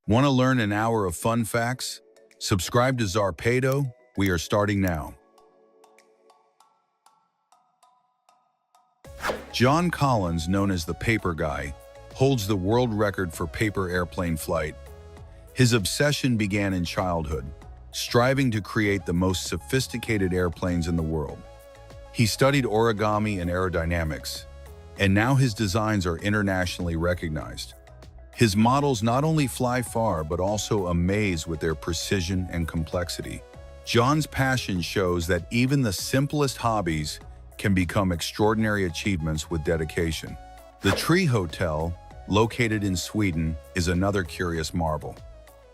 Want to learn an hour of fun facts? Subscribe to Zarpado. We are starting now. John Collins, known as the Paper Guy, holds the world record for paper airplane flight. His obsession began in childhood, striving to create the most sophisticated airplanes in the world. He studied origami and aerodynamics, and now his designs are internationally recognized. His models not only fly far but also amaze with their precision and complexity. John's passion shows that even the simplest hobbies can become extraordinary achievements with dedication. The Tree Hotel, located in Sweden, is another curious marvel.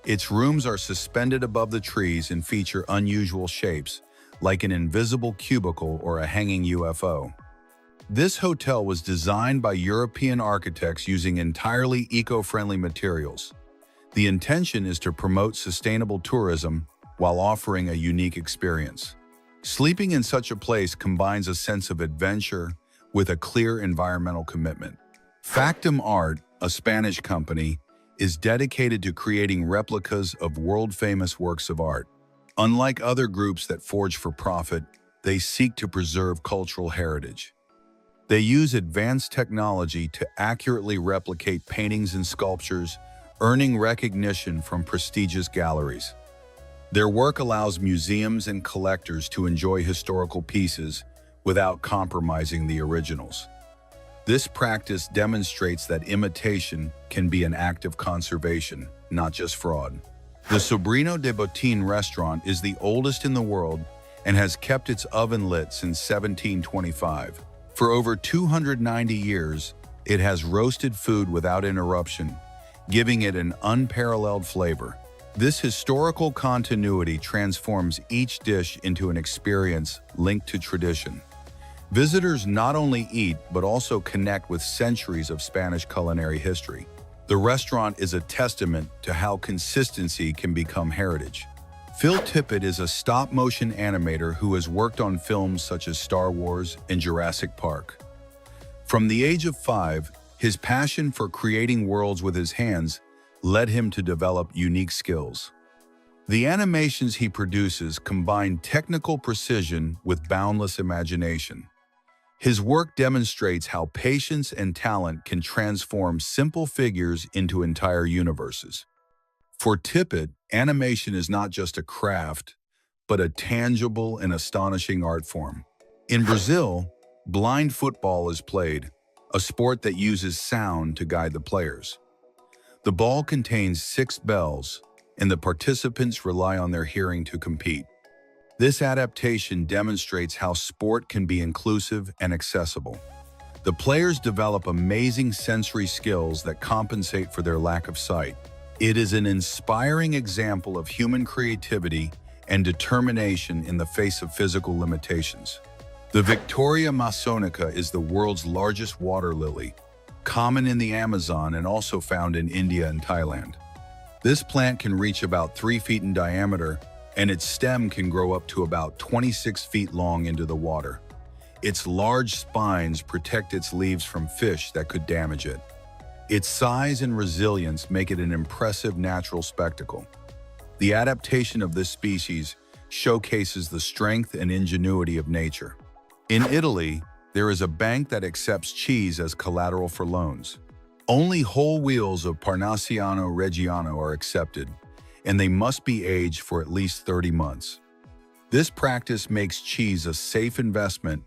Its rooms are suspended above the trees and feature unusual shapes, like an invisible cubicle or a hanging UFO. This hotel was designed by European architects using entirely eco-friendly materials. The intention is to promote sustainable tourism while offering a unique experience. Sleeping in such a place combines a sense of adventure with a clear environmental commitment. Factum Art, a Spanish company, is dedicated to creating replicas of world-famous works of art. Unlike other groups that forge for profit, they seek to preserve cultural heritage. They use advanced technology to accurately replicate paintings and sculptures, earning recognition from prestigious galleries. Their work allows museums and collectors to enjoy historical pieces without compromising the originals. This practice demonstrates that imitation can be an act of conservation, not just fraud. The Sobrino de Botín restaurant is the oldest in the world and has kept its oven lit since 1725. For over 290 years, it has roasted food without interruption, giving it an unparalleled flavor. This historical continuity transforms each dish into an experience linked to tradition. Visitors not only eat but also connect with centuries of Spanish culinary history. The restaurant is a testament to how consistency can become heritage. Phil Tippett is a stop-motion animator who has worked on films such as Star Wars and Jurassic Park. From the age of 5, his passion for creating worlds with his hands led him to develop unique skills. The animations he produces combine technical precision with boundless imagination. His work demonstrates how patience and talent can transform simple figures into entire universes. For Tippett, animation is not just a craft, but a tangible and astonishing art form. In Brazil, blind football is played, a sport that uses sound to guide the players. The ball contains 6 bells, and the participants rely on their hearing to compete. This adaptation demonstrates how sport can be inclusive and accessible. The players develop amazing sensory skills that compensate for their lack of sight. It is an inspiring example of human creativity and determination in the face of physical limitations. The Victoria Masonica is the world's largest water lily, common in the Amazon and also found in India and Thailand. This plant can reach about 3 feet in diameter, and its stem can grow up to about 26 feet long into the water. Its large spines protect its leaves from fish that could damage it. Its size and resilience make it an impressive natural spectacle. The adaptation of this species showcases the strength and ingenuity of nature. In Italy, there is a bank that accepts cheese as collateral for loans. Only whole wheels of Parnassiano Reggiano are accepted, and they must be aged for at least 30 months. This practice makes cheese a safe investment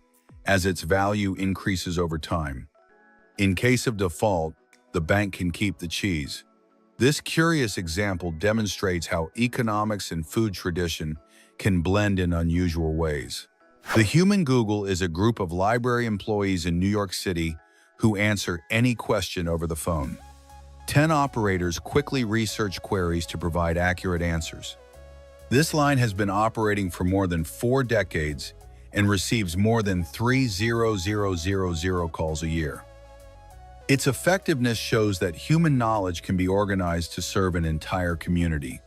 as its value increases over time. In case of default, the bank can keep the cheese. This curious example demonstrates how economics and food tradition can blend in unusual ways. The Human Google is a group of library employees in New York City who answer any question over the phone. 10 operators quickly research queries to provide accurate answers. This line has been operating for more than 4 decades and receives more than 3,000 calls a year. Its effectiveness shows that human knowledge can be organized to serve an entire community.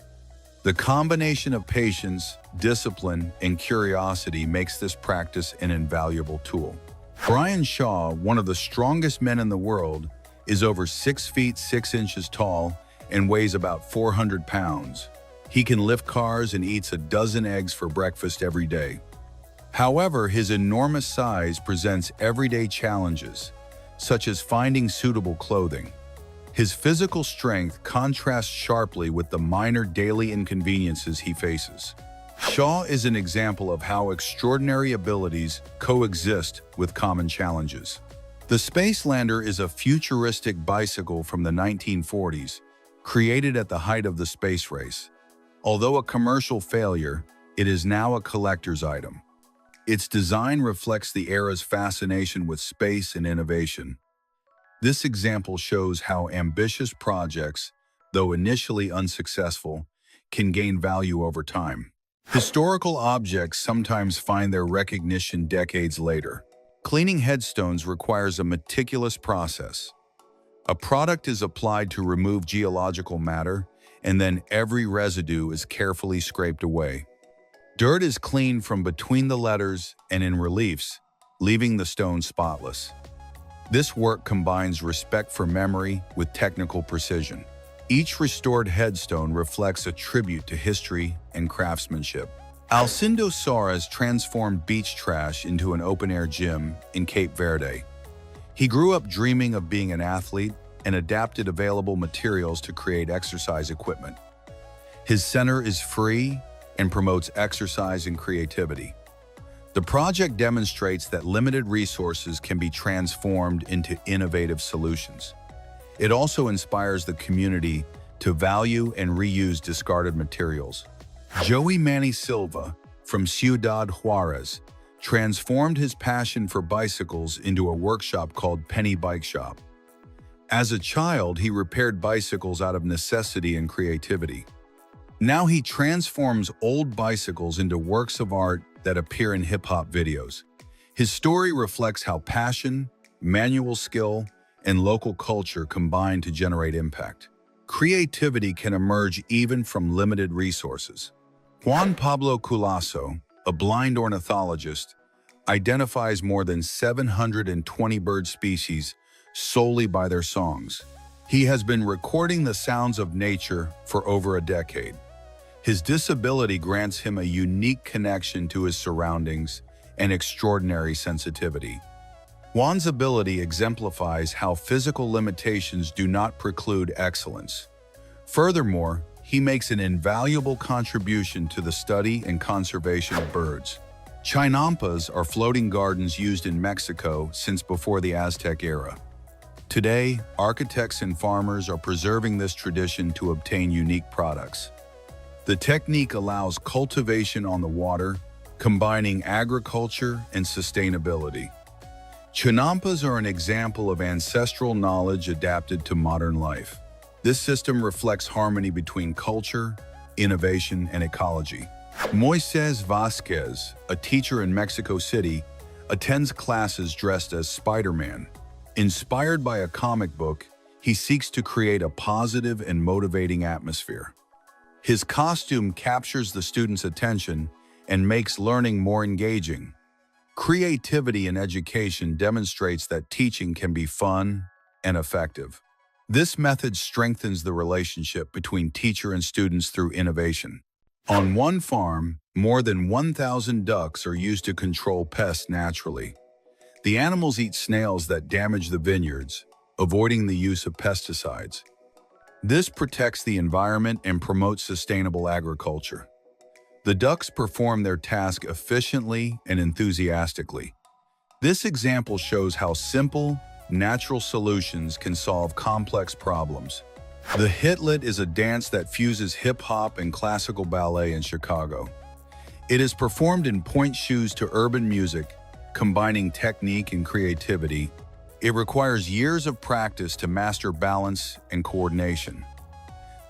The combination of patience, discipline, and curiosity makes this practice an invaluable tool. Brian Shaw, one of the strongest men in the world, is over 6 feet 6 inches tall and weighs about 400 pounds. He can lift cars and eats a dozen eggs for breakfast every day. However, his enormous size presents everyday challenges, such as finding suitable clothing. His physical strength contrasts sharply with the minor daily inconveniences he faces. Shaw is an example of how extraordinary abilities coexist with common challenges. The Spacelander is a futuristic bicycle from the 1940s, created at the height of the space race. Although a commercial failure, it is now a collector's item. Its design reflects the era's fascination with space and innovation. This example shows how ambitious projects, though initially unsuccessful, can gain value over time. Historical objects sometimes find their recognition decades later. Cleaning headstones requires a meticulous process. A product is applied to remove geological matter, and then every residue is carefully scraped away. Dirt is cleaned from between the letters and in reliefs, leaving the stone spotless. This work combines respect for memory with technical precision. Each restored headstone reflects a tribute to history and craftsmanship. Alcindo Soares transformed beach trash into an open-air gym in Cape Verde. He grew up dreaming of being an athlete and adapted available materials to create exercise equipment. His center is free and promotes exercise and creativity. The project demonstrates that limited resources can be transformed into innovative solutions. It also inspires the community to value and reuse discarded materials. Joey Manny Silva from Ciudad Juarez transformed his passion for bicycles into a workshop called Penny Bike Shop. As a child, he repaired bicycles out of necessity and creativity. Now he transforms old bicycles into works of art that appear in hip-hop videos. His story reflects how passion, manual skill, and local culture combine to generate impact. Creativity can emerge even from limited resources. Juan Pablo Culasso, a blind ornithologist, identifies more than 720 bird species solely by their songs. He has been recording the sounds of nature for over a decade. His disability grants him a unique connection to his surroundings and extraordinary sensitivity. Juan's ability exemplifies how physical limitations do not preclude excellence. Furthermore, he makes an invaluable contribution to the study and conservation of birds. Chinampas are floating gardens used in Mexico since before the Aztec era. Today, architects and farmers are preserving this tradition to obtain unique products. The technique allows cultivation on the water, combining agriculture and sustainability. Chinampas are an example of ancestral knowledge adapted to modern life. This system reflects harmony between culture, innovation, and ecology. Moises Vasquez, a teacher in Mexico City, attends classes dressed as Spider-Man. Inspired by a comic book, he seeks to create a positive and motivating atmosphere. His costume captures the students' attention and makes learning more engaging. Creativity in education demonstrates that teaching can be fun and effective. This method strengthens the relationship between teacher and students through innovation. On one farm, more than 1,000 ducks are used to control pests naturally. The animals eat snails that damage the vineyards, avoiding the use of pesticides. This protects the environment and promotes sustainable agriculture. The ducks perform their task efficiently and enthusiastically. This example shows how simple, natural solutions can solve complex problems. The hitlet is a dance that fuses hip-hop and classical ballet in Chicago. It is performed in pointe shoes to urban music, combining technique and creativity. It requires years of practice to master balance and coordination.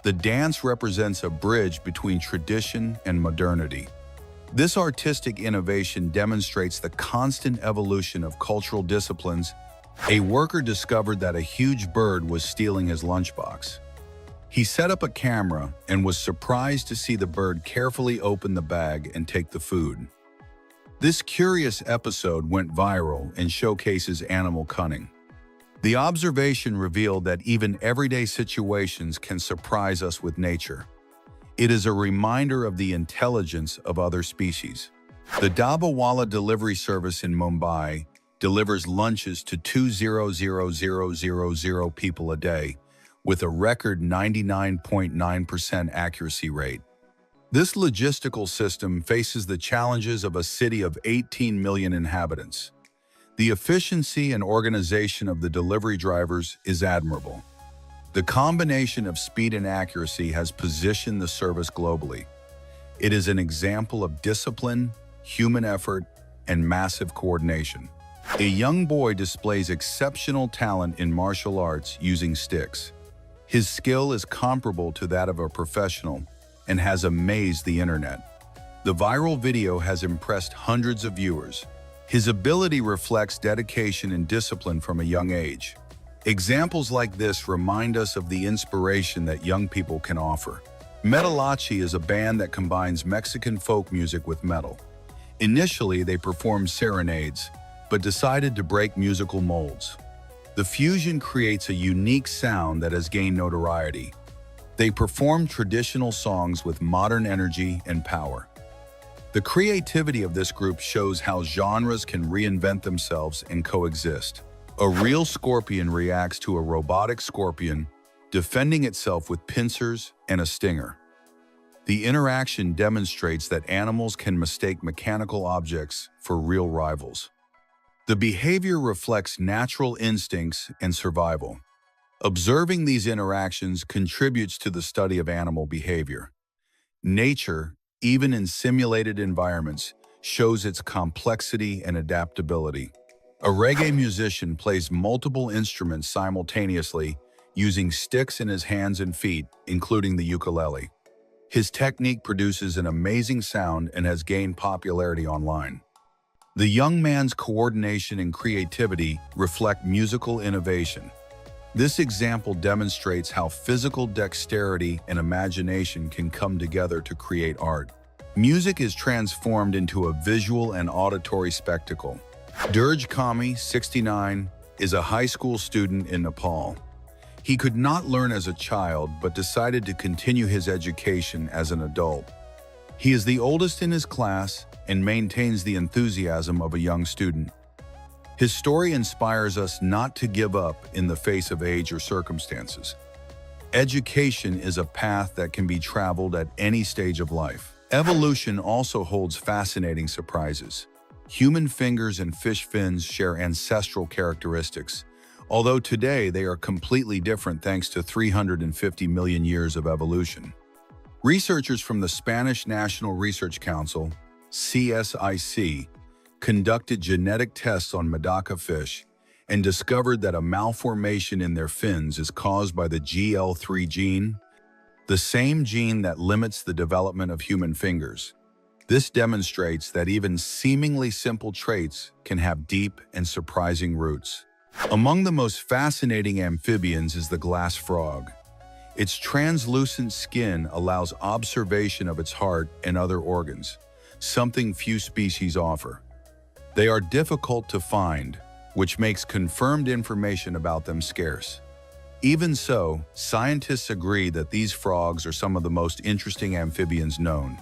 The dance represents a bridge between tradition and modernity. This artistic innovation demonstrates the constant evolution of cultural disciplines. A worker discovered that a huge bird was stealing his lunchbox. He set up a camera and was surprised to see the bird carefully open the bag and take the food. This curious episode went viral and showcases animal cunning. The observation revealed that even everyday situations can surprise us with nature. It is a reminder of the intelligence of other species. The Dabawala delivery service in Mumbai delivers lunches to 200,000 people a day, with a record 99.9% accuracy rate. This logistical system faces the challenges of a city of 18 million inhabitants. The efficiency and organization of the delivery drivers is admirable. The combination of speed and accuracy has positioned the service globally. It is an example of discipline, human effort, and massive coordination. A young boy displays exceptional talent in martial arts using sticks. His skill is comparable to that of a professional and has amazed the internet. The viral video has impressed hundreds of viewers. His ability reflects dedication and discipline from a young age. Examples like this remind us of the inspiration that young people can offer. Metalachi is a band that combines Mexican folk music with metal. Initially, they performed serenades, but decided to break musical molds. The fusion creates a unique sound that has gained notoriety. They perform traditional songs with modern energy and power. The creativity of this group shows how genres can reinvent themselves and coexist. A real scorpion reacts to a robotic scorpion, defending itself with pincers and a stinger. The interaction demonstrates that animals can mistake mechanical objects for real rivals. The behavior reflects natural instincts and survival. Observing these interactions contributes to the study of animal behavior. Nature, even in simulated environments, shows its complexity and adaptability. A reggae musician plays multiple instruments simultaneously, using sticks in his hands and feet, including the ukulele. His technique produces an amazing sound and has gained popularity online. The young man's coordination and creativity reflect musical innovation. This example demonstrates how physical dexterity and imagination can come together to create art. Music is transformed into a visual and auditory spectacle. Durj Kami, 69, is a high school student in Nepal. He could not learn as a child, but decided to continue his education as an adult. He is the oldest in his class and maintains the enthusiasm of a young student. His story inspires us not to give up in the face of age or circumstances. Education is a path that can be traveled at any stage of life. Evolution also holds fascinating surprises. Human fingers and fish fins share ancestral characteristics, although today they are completely different thanks to 350 million years of evolution. Researchers from the Spanish National Research Council, CSIC, conducted genetic tests on Medaka fish and discovered that a malformation in their fins is caused by the GL3 gene, the same gene that limits the development of human fingers. This demonstrates that even seemingly simple traits can have deep and surprising roots. Among the most fascinating amphibians is the glass frog. Its translucent skin allows observation of its heart and other organs, something few species offer. They are difficult to find, which makes confirmed information about them scarce. Even so, scientists agree that these frogs are some of the most interesting amphibians known.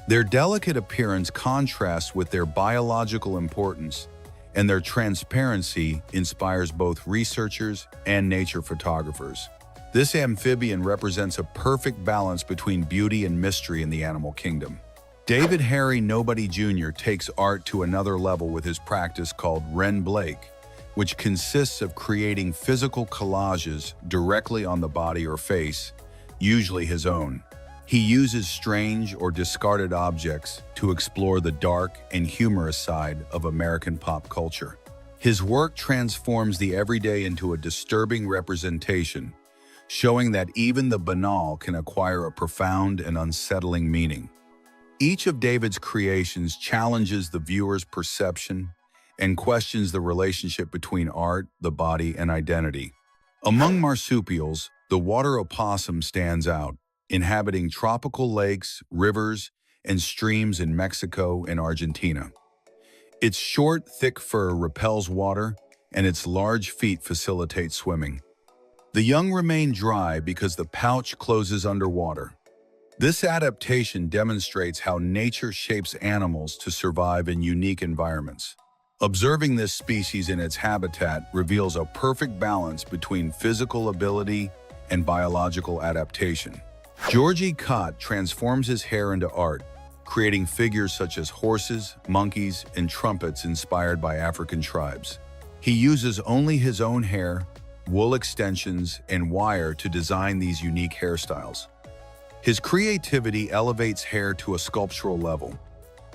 Their delicate appearance contrasts with their biological importance, and their transparency inspires both researchers and nature photographers. This amphibian represents a perfect balance between beauty and mystery in the animal kingdom. David Harry Nobody Jr. takes art to another level with his practice called Ren Blake, which consists of creating physical collages directly on the body or face, usually his own. He uses strange or discarded objects to explore the dark and humorous side of American pop culture. His work transforms the everyday into a disturbing representation, showing that even the banal can acquire a profound and unsettling meaning. Each of David's creations challenges the viewer's perception and questions the relationship between art, the body, and identity. Among marsupials, the water opossum stands out, inhabiting tropical lakes, rivers, and streams in Mexico and Argentina. Its short, thick fur repels water and its large feet facilitate swimming. The young remain dry because the pouch closes underwater. This adaptation demonstrates how nature shapes animals to survive in unique environments. Observing this species in its habitat reveals a perfect balance between physical ability and biological adaptation. Georgi Kott transforms his hair into art, creating figures such as horses, monkeys, and trumpets inspired by African tribes. He uses only his own hair, wool extensions, and wire to design these unique hairstyles. His creativity elevates hair to a sculptural level,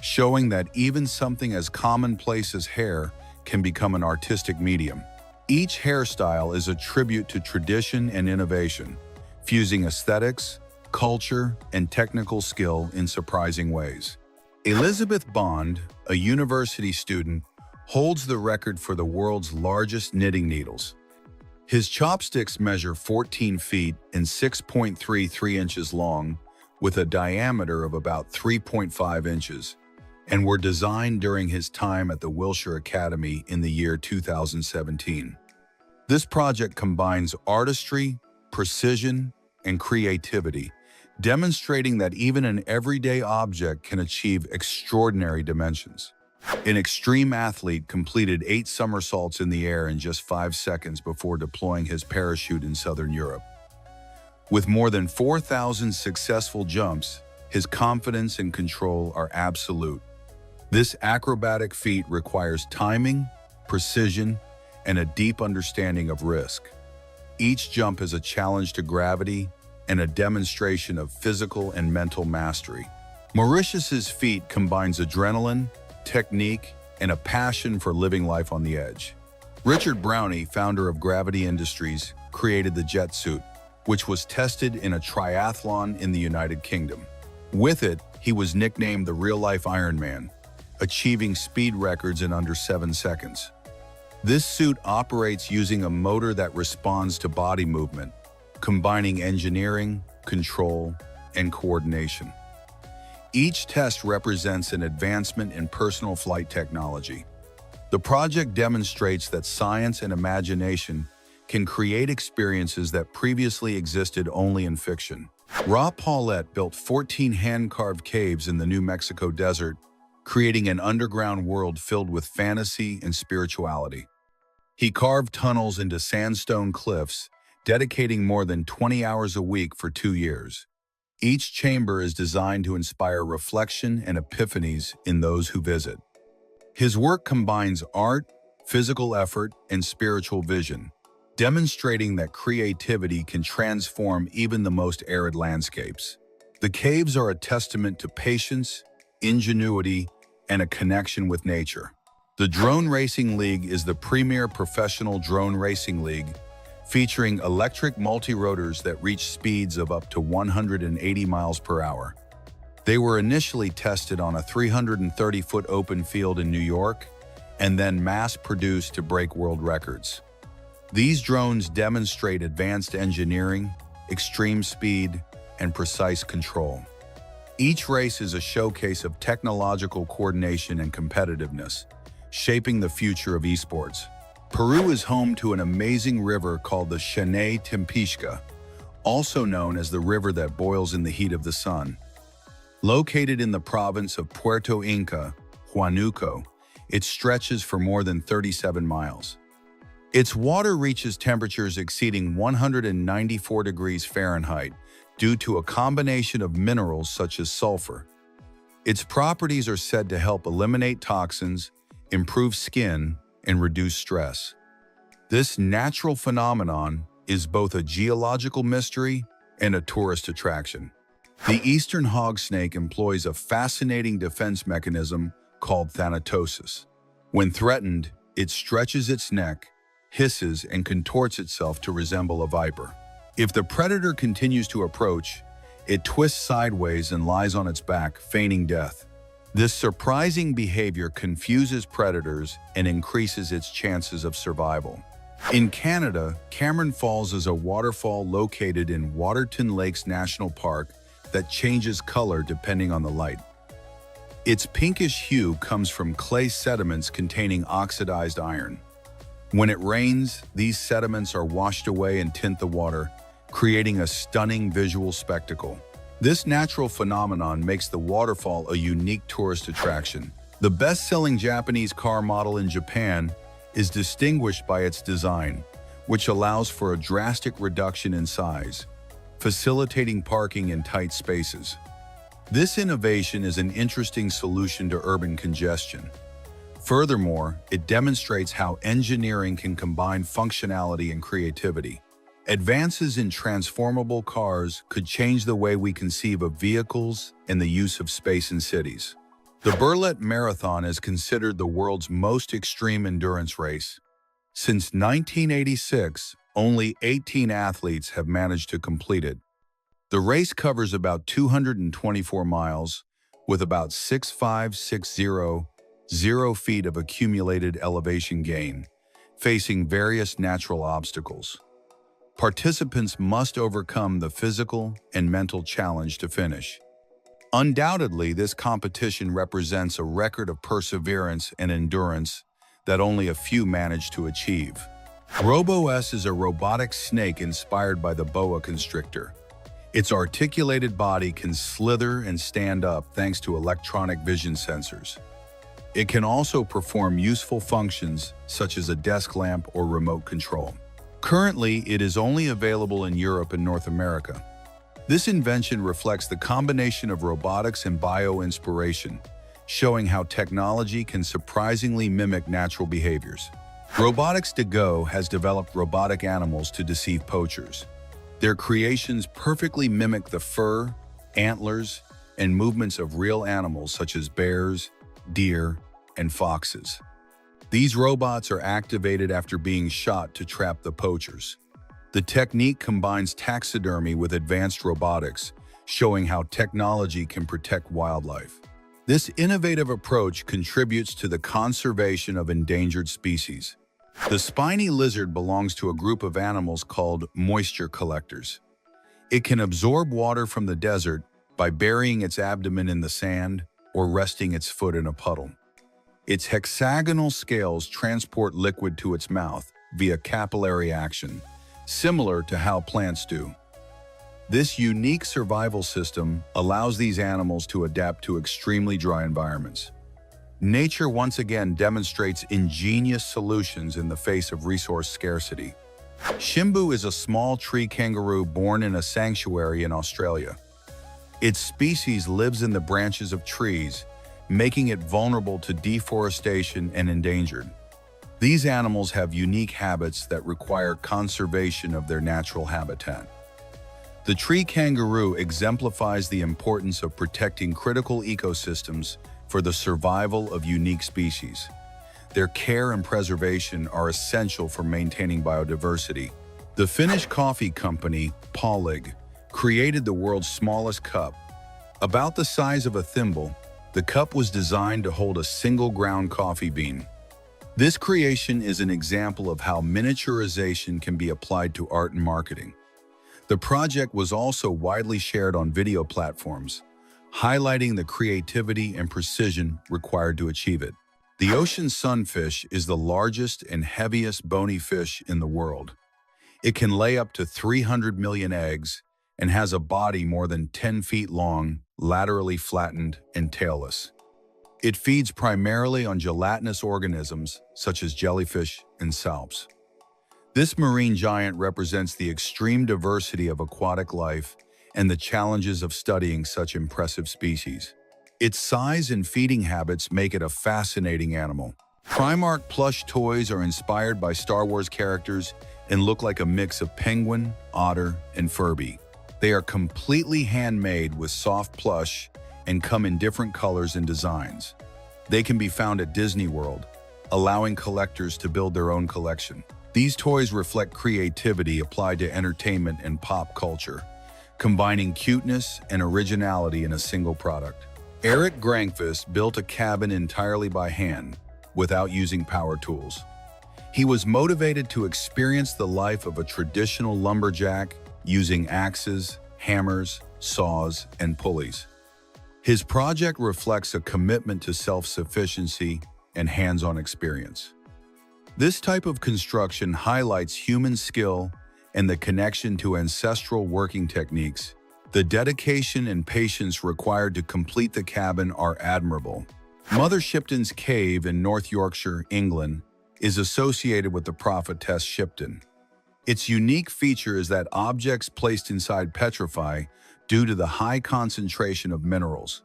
showing that even something as commonplace as hair can become an artistic medium. Each hairstyle is a tribute to tradition and innovation, fusing aesthetics, culture, and technical skill in surprising ways. Elizabeth Bond, a university student, holds the record for the world's largest knitting needles. His chopsticks measure 14 feet and 6.33 inches long, with a diameter of about 3.5 inches, and were designed during his time at the Wilshire Academy in the year 2017. This project combines artistry, precision, and creativity, demonstrating that even an everyday object can achieve extraordinary dimensions. An extreme athlete completed 8 somersaults in the air in just 5 seconds before deploying his parachute in Southern Europe. With more than 4,000 successful jumps, his confidence and control are absolute. This acrobatic feat requires timing, precision, and a deep understanding of risk. Each jump is a challenge to gravity and a demonstration of physical and mental mastery. Mauritius's feat combines adrenaline, technique, and a passion for living life on the edge. Richard Brownie, founder of Gravity Industries, created the jet suit, which was tested in a triathlon in the United Kingdom. With it, he was nicknamed the real-life Iron Man, achieving speed records in under 7 seconds. This suit operates using a motor that responds to body movement, combining engineering, control, and coordination. Each test represents an advancement in personal flight technology. The project demonstrates that science and imagination can create experiences that previously existed only in fiction. Ra Paulette built 14 hand-carved caves in the New Mexico desert, creating an underground world filled with fantasy and spirituality. He carved tunnels into sandstone cliffs, dedicating more than 20 hours a week for 2 years. Each chamber is designed to inspire reflection and epiphanies in those who visit. His work combines art, physical effort, and spiritual vision, demonstrating that creativity can transform even the most arid landscapes. The caves are a testament to patience, ingenuity, and a connection with nature. The Drone Racing League is the premier professional drone racing league, featuring electric multi-rotors that reach speeds of up to 180 miles per hour. They were initially tested on a 330-foot open field in New York and then mass-produced to break world records. These drones demonstrate advanced engineering, extreme speed, and precise control. Each race is a showcase of technological coordination and competitiveness, shaping the future of esports. Peru is home to an amazing river called the Shanay Timpishka, also known as the river that boils in the heat of the sun. Located in the province of Puerto Inca, Huánuco, it stretches for more than 37 miles. Its water reaches temperatures exceeding 194 degrees Fahrenheit due to a combination of minerals such as sulfur. Its properties are said to help eliminate toxins, improve skin, and reduce stress. This natural phenomenon is both a geological mystery and a tourist attraction. The eastern hog snake employs a fascinating defense mechanism called thanatosis. When threatened, it stretches its neck, hisses, and contorts itself to resemble a viper. If the predator continues to approach, it twists sideways and lies on its back, feigning death. This surprising behavior confuses predators and increases its chances of survival. In Canada, Cameron Falls is a waterfall located in Waterton Lakes National Park that changes color depending on the light. Its pinkish hue comes from clay sediments containing oxidized iron. When it rains, these sediments are washed away and tint the water, creating a stunning visual spectacle. This natural phenomenon makes the waterfall a unique tourist attraction. The best-selling Japanese car model in Japan is distinguished by its design, which allows for a drastic reduction in size, facilitating parking in tight spaces. This innovation is an interesting solution to urban congestion. Furthermore, it demonstrates how engineering can combine functionality and creativity. Advances in transformable cars could change the way we conceive of vehicles and the use of space in cities. The Berlin Marathon is considered the world's most extreme endurance race. Since 1986, only 18 athletes have managed to complete it. The race covers about 224 miles, with about 6,560 feet of accumulated elevation gain, facing various natural obstacles. Participants must overcome the physical and mental challenge to finish. Undoubtedly, this competition represents a record of perseverance and endurance that only a few manage to achieve. RoboS is a robotic snake inspired by the boa constrictor. Its articulated body can slither and stand up thanks to electronic vision sensors. It can also perform useful functions such as a desk lamp or remote control. Currently, it is only available in Europe and North America. This invention reflects the combination of robotics and bio-inspiration, showing how technology can surprisingly mimic natural behaviors. Robotics to Go has developed robotic animals to deceive poachers. Their creations perfectly mimic the fur, antlers, and movements of real animals such as bears, deer, and foxes. These robots are activated after being shot to trap the poachers. The technique combines taxidermy with advanced robotics, showing how technology can protect wildlife. This innovative approach contributes to the conservation of endangered species. The spiny lizard belongs to a group of animals called moisture collectors. It can absorb water from the desert by burying its abdomen in the sand or resting its foot in a puddle. Its hexagonal scales transport liquid to its mouth via capillary action, similar to how plants do. This unique survival system allows these animals to adapt to extremely dry environments. Nature once again demonstrates ingenious solutions in the face of resource scarcity. Shimbu is a small tree kangaroo born in a sanctuary in Australia. Its species lives in the branches of trees, making it vulnerable to deforestation and endangered. These animals have unique habits that require conservation of their natural habitat. The tree kangaroo exemplifies the importance of protecting critical ecosystems for the survival of unique species. Their care and preservation are essential for maintaining biodiversity. The Finnish coffee company, Paulig, created the world's smallest cup. About the size of a thimble, the cup was designed to hold a single ground coffee bean. This creation is an example of how miniaturization can be applied to art and marketing. The project was also widely shared on video platforms, highlighting the creativity and precision required to achieve it. The ocean sunfish is the largest and heaviest bony fish in the world. It can lay up to 300 million eggs and has a body more than 10 feet long, laterally flattened and tailless. It feeds primarily on gelatinous organisms such as jellyfish and salps. This marine giant represents the extreme diversity of aquatic life and the challenges of studying such impressive species. Its size and feeding habits make it a fascinating animal. Primark plush toys are inspired by Star Wars characters and look like a mix of penguin, otter, and Furby. They are completely handmade with soft plush and come in different colors and designs. They can be found at Disney World, allowing collectors to build their own collection. These toys reflect creativity applied to entertainment and pop culture, combining cuteness and originality in a single product. Eric Grankvist built a cabin entirely by hand, without using power tools. He was motivated to experience the life of a traditional lumberjack using axes, hammers, saws, and pulleys. His project reflects a commitment to self-sufficiency and hands-on experience. This type of construction highlights human skill and the connection to ancestral working techniques. The dedication and patience required to complete the cabin are admirable. Mother Shipton's Cave in North Yorkshire, England, is associated with the prophetess Shipton. Its unique feature is that objects placed inside petrify due to the high concentration of minerals.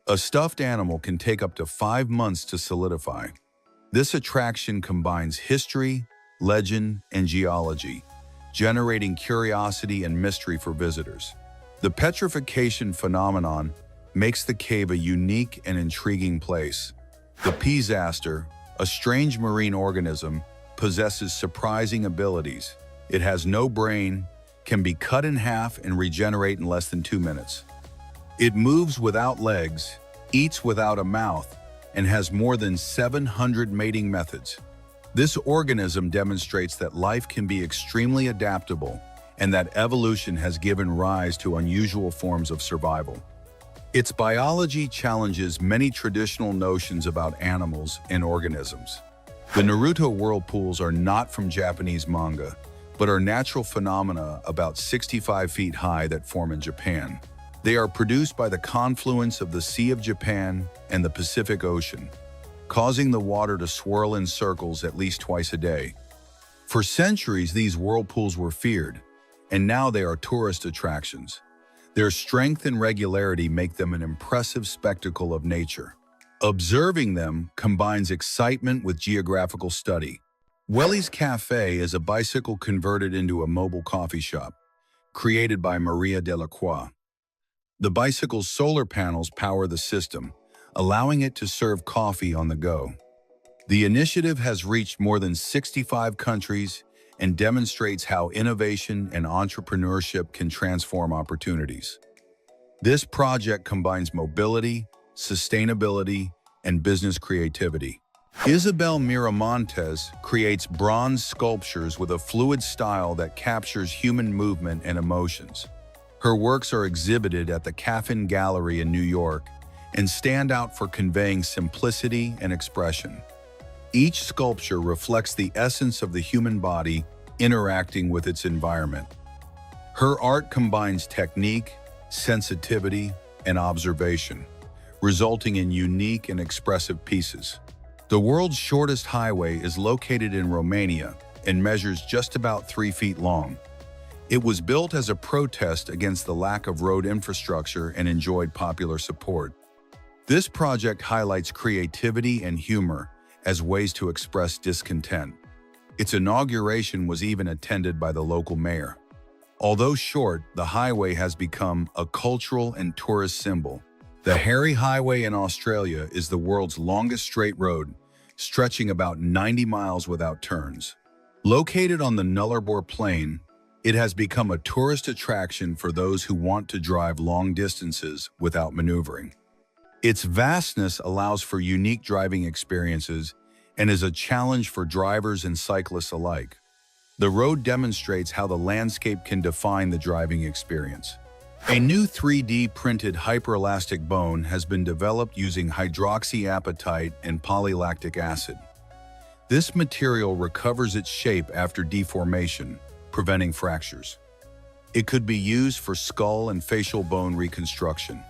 A stuffed animal can take up to 5 months to solidify. This attraction combines history, legend, and geology, generating curiosity and mystery for visitors. The petrification phenomenon makes the cave a unique and intriguing place. The Peasaster, a strange marine organism, possesses surprising abilities. It has no brain, can be cut in half and regenerate in less than 2 minutes. It moves without legs, eats without a mouth, and has more than 700 mating methods. This organism demonstrates that life can be extremely adaptable and that evolution has given rise to unusual forms of survival. Its biology challenges many traditional notions about animals and organisms. The Naruto whirlpools are not from Japanese manga, but are natural phenomena about 65 feet high that form in Japan. They are produced by the confluence of the Sea of Japan and the Pacific Ocean, causing the water to swirl in circles at least twice a day. For centuries, these whirlpools were feared, and now they are tourist attractions. Their strength and regularity make them an impressive spectacle of nature. Observing them combines excitement with geographical study. Welly's Cafe is a bicycle converted into a mobile coffee shop, created by Maria Delacroix. The bicycle's solar panels power the system, allowing it to serve coffee on the go. The initiative has reached more than 65 countries and demonstrates how innovation and entrepreneurship can transform opportunities. This project combines mobility, sustainability, and business creativity. Isabel Miramontes creates bronze sculptures with a fluid style that captures human movement and emotions. Her works are exhibited at the Caffin Gallery in New York and stand out for conveying simplicity and expression. Each sculpture reflects the essence of the human body interacting with its environment. Her art combines technique, sensitivity, and observation, resulting in unique and expressive pieces. The world's shortest highway is located in Romania and measures just about 3 feet long. It was built as a protest against the lack of road infrastructure and enjoyed popular support. This project highlights creativity and humor as ways to express discontent. Its inauguration was even attended by the local mayor. Although short, the highway has become a cultural and tourist symbol. The Harry Highway in Australia is the world's longest straight road, stretching about 90 miles without turns. Located on the Nullarbor Plain, it has become a tourist attraction for those who want to drive long distances without maneuvering. Its vastness allows for unique driving experiences and is a challenge for drivers and cyclists alike. The road demonstrates how the landscape can define the driving experience. A new 3D printed hyperelastic bone has been developed using hydroxyapatite and polylactic acid. This material recovers its shape after deformation, preventing fractures. It could be used for skull and facial bone reconstruction.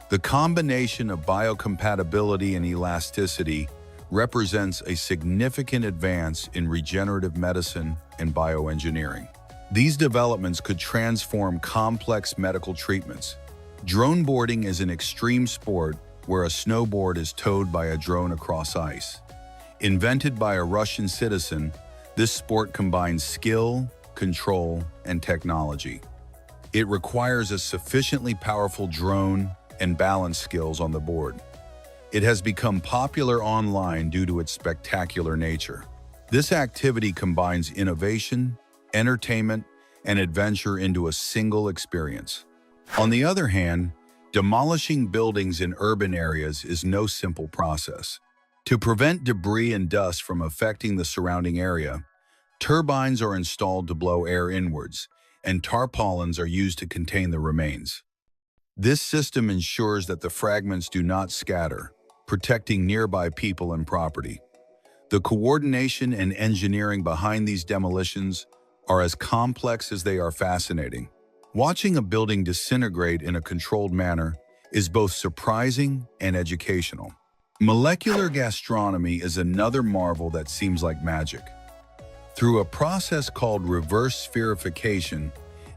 The combination of biocompatibility and elasticity represents a significant advance in regenerative medicine and bioengineering. These developments could transform complex medical treatments. Drone boarding is an extreme sport where a snowboard is towed by a drone across ice. Invented by a Russian citizen, this sport combines skill, control, and technology. It requires a sufficiently powerful drone and balance skills on the board. It has become popular online due to its spectacular nature. This activity combines innovation, entertainment, and adventure into a single experience. On the other hand, demolishing buildings in urban areas is no simple process. To prevent debris and dust from affecting the surrounding area, turbines are installed to blow air inwards, and tarpaulins are used to contain the remains. This system ensures that the fragments do not scatter, protecting nearby people and property. The coordination and engineering behind these demolitions are as complex as they are fascinating. Watching a building disintegrate in a controlled manner is both surprising and educational. Molecular gastronomy is another marvel that seems like magic. Through a process called reverse spherification,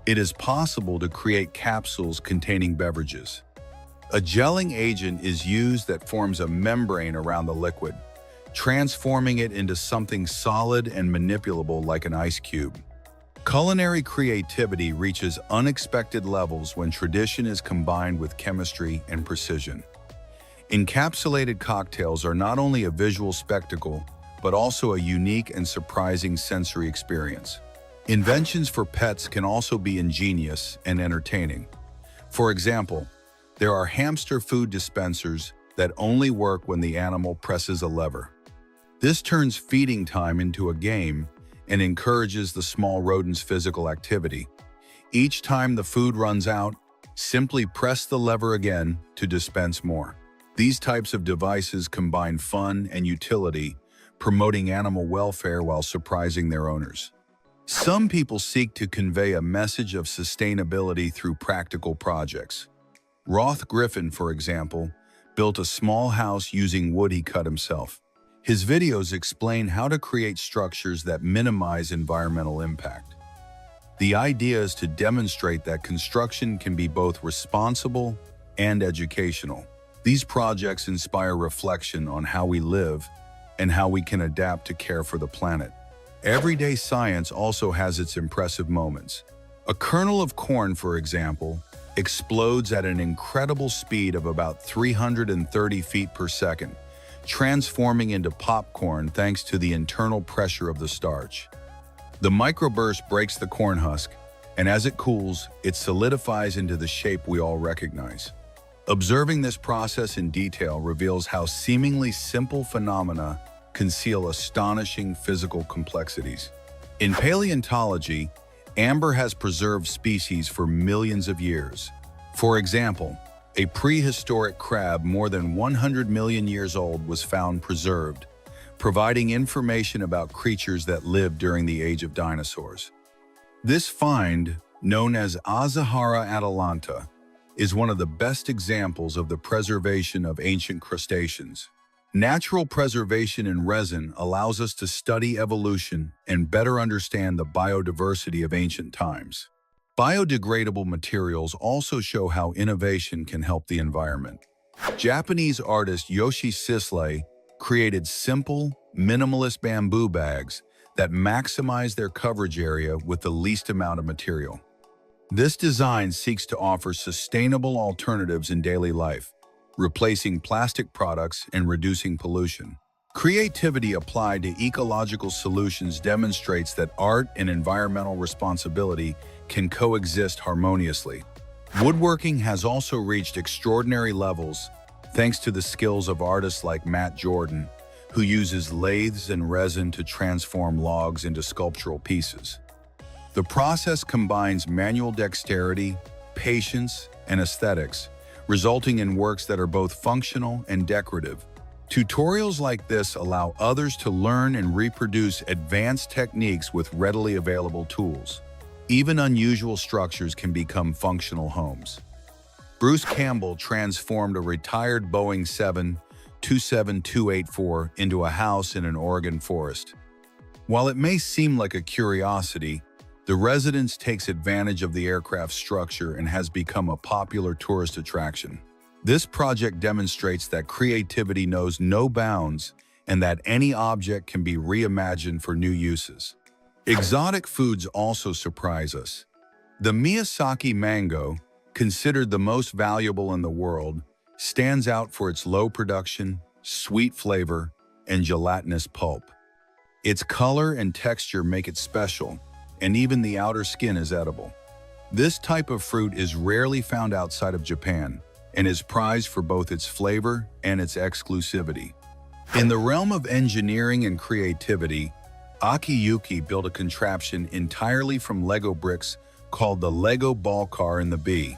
it is possible to create capsules containing beverages. A gelling agent is used that forms a membrane around the liquid, transforming it into something solid and manipulable like an ice cube. Culinary creativity reaches unexpected levels when tradition is combined with chemistry and precision. Encapsulated cocktails are not only a visual spectacle, but also a unique and surprising sensory experience. Inventions for pets can also be ingenious and entertaining. For example, there are hamster food dispensers that only work when the animal presses a lever. This turns feeding time into a game and encourages the small rodent's physical activity. Each time the food runs out, simply press the lever again to dispense more. These types of devices combine fun and utility, promoting animal welfare while surprising their owners. Some people seek to convey a message of sustainability through practical projects. Roth Griffin, for example, built a small house using wood he cut himself. His videos explain how to create structures that minimize environmental impact. The idea is to demonstrate that construction can be both responsible and educational. These projects inspire reflection on how we live and how we can adapt to care for the planet. Everyday science also has its impressive moments. A kernel of corn, for example, explodes at an incredible speed of about 330 feet per second, transforming into popcorn thanks to the internal pressure of the starch. The microburst breaks the corn husk, and as it cools, it solidifies into the shape we all recognize. Observing this process in detail reveals how seemingly simple phenomena conceal astonishing physical complexities. In paleontology, amber has preserved species for millions of years. For example, a prehistoric crab more than 100 million years old was found preserved, providing information about creatures that lived during the age of dinosaurs. This find, known as Azahara atalanta, is one of the best examples of the preservation of ancient crustaceans. Natural preservation in resin allows us to study evolution and better understand the biodiversity of ancient times. Biodegradable materials also show how innovation can help the environment. Japanese artist Yoshi Sisley created simple, minimalist bamboo bags that maximize their coverage area with the least amount of material. This design seeks to offer sustainable alternatives in daily life, replacing plastic products and reducing pollution. Creativity applied to ecological solutions demonstrates that art and environmental responsibility can coexist harmoniously. Woodworking has also reached extraordinary levels thanks to the skills of artists like Matt Jordan, who uses lathes and resin to transform logs into sculptural pieces. The process combines manual dexterity, patience, and aesthetics, resulting in works that are both functional and decorative. Tutorials like this allow others to learn and reproduce advanced techniques with readily available tools. Even unusual structures can become functional homes. Bruce Campbell transformed a retired Boeing 727-284 into a house in an Oregon forest. While it may seem like a curiosity, the residence takes advantage of the aircraft's structure and has become a popular tourist attraction. This project demonstrates that creativity knows no bounds and that any object can be reimagined for new uses. Exotic foods also surprise us. The Miyazaki mango, considered the most valuable in the world, stands out for its low production, sweet flavor, and gelatinous pulp. Its color and texture make it special, and even the outer skin is edible. This type of fruit is rarely found outside of Japan and is prized for both its flavor and its exclusivity. In the realm of engineering and creativity, Akiyuki built a contraption entirely from Lego bricks called the Lego ball car in the bee.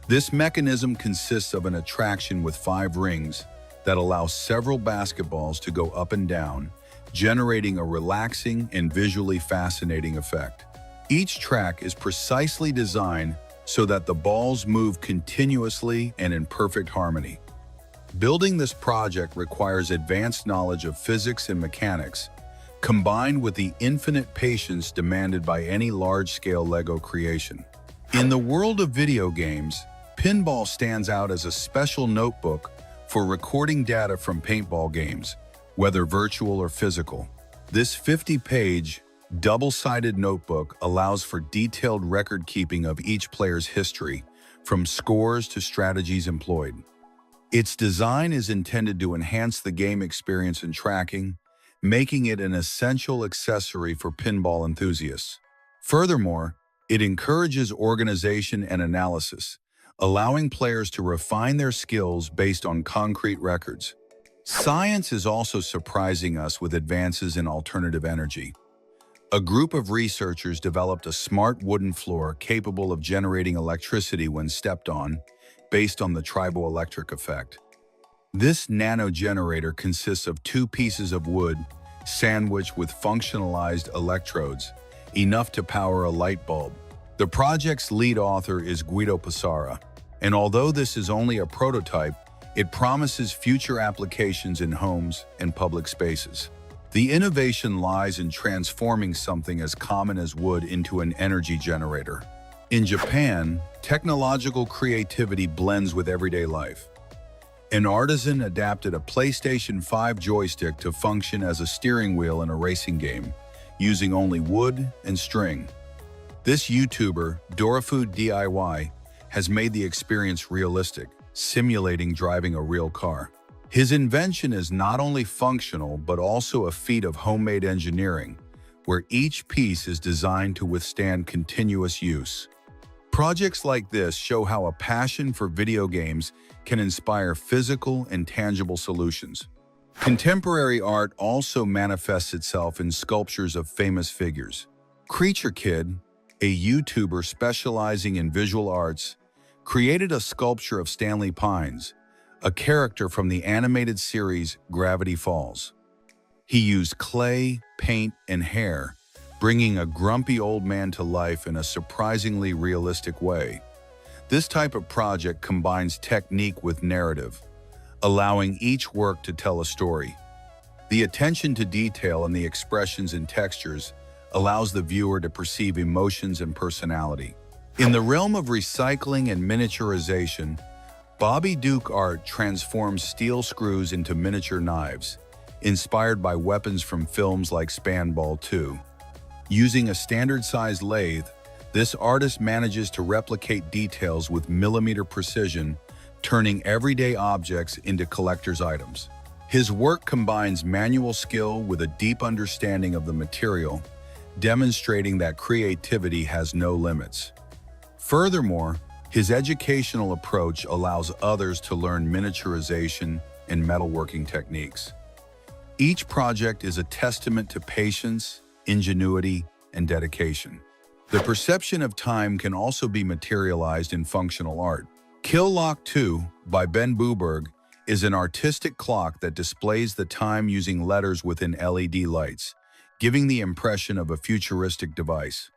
This mechanism consists of an attraction with 5 rings that allow several basketballs to go up and down, generating a relaxing and visually fascinating effect. Each track is precisely designed so that the balls move continuously and in perfect harmony. Building this project requires advanced knowledge of physics and mechanics, combined with the infinite patience demanded by any large-scale Lego creation. In the world of video games, pinball stands out as a special notebook for recording data from paintball games, whether virtual or physical. This 50-page, double-sided notebook allows for detailed record-keeping of each player's history, from scores to strategies employed. Its design is intended to enhance the game experience and tracking, making it an essential accessory for pinball enthusiasts. Furthermore, it encourages organization and analysis, allowing players to refine their skills based on concrete records. Science is also surprising us with advances in alternative energy. A group of researchers developed a smart wooden floor capable of generating electricity when stepped on, based on the triboelectric effect. This nano-generator consists of 2 pieces of wood sandwiched with functionalized electrodes, enough to power a light bulb. The project's lead author is Guido Passara, and although this is only a prototype, it promises future applications in homes and public spaces. The innovation lies in transforming something as common as wood into an energy generator. In Japan, technological creativity blends with everyday life. An artisan adapted a PlayStation 5 joystick to function as a steering wheel in a racing game, using only wood and string. This YouTuber, Dorafood DIY, has made the experience realistic, simulating driving a real car. His invention is not only functional but also a feat of homemade engineering, where each piece is designed to withstand continuous use. Projects like this show how a passion for video games can inspire physical and tangible solutions. Contemporary art also manifests itself in sculptures of famous figures. Creature Kid, a YouTuber specializing in visual arts, created a sculpture of Stanley Pines, a character from the animated series Gravity Falls. He used clay, paint, and hair, bringing a grumpy old man to life in a surprisingly realistic way. This type of project combines technique with narrative, allowing each work to tell a story. The attention to detail and the expressions and textures allows the viewer to perceive emotions and personality. In the realm of recycling and miniaturization, Bobby Duke art transforms steel screws into miniature knives, inspired by weapons from films like Spanball 2. Using a standard-sized lathe, this artist manages to replicate details with millimeter precision, turning everyday objects into collector's items. His work combines manual skill with a deep understanding of the material, demonstrating that creativity has no limits. Furthermore, his educational approach allows others to learn miniaturization and metalworking techniques. Each project is a testament to patience, ingenuity, and dedication. The perception of time can also be materialized in functional art. Kill Lock 2 by Ben Buberg is an artistic clock that displays the time using letters within LED lights, giving the impression of a futuristic device.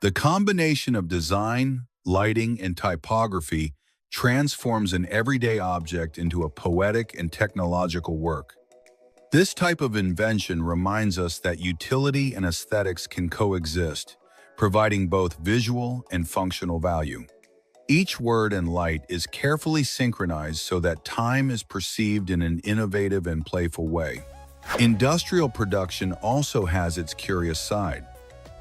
The combination of design, lighting, and typography transforms an everyday object into a poetic and technological work. This type of invention reminds us that utility and aesthetics can coexist, providing both visual and functional value. Each word and light is carefully synchronized so that time is perceived in an innovative and playful way. Industrial production also has its curious side.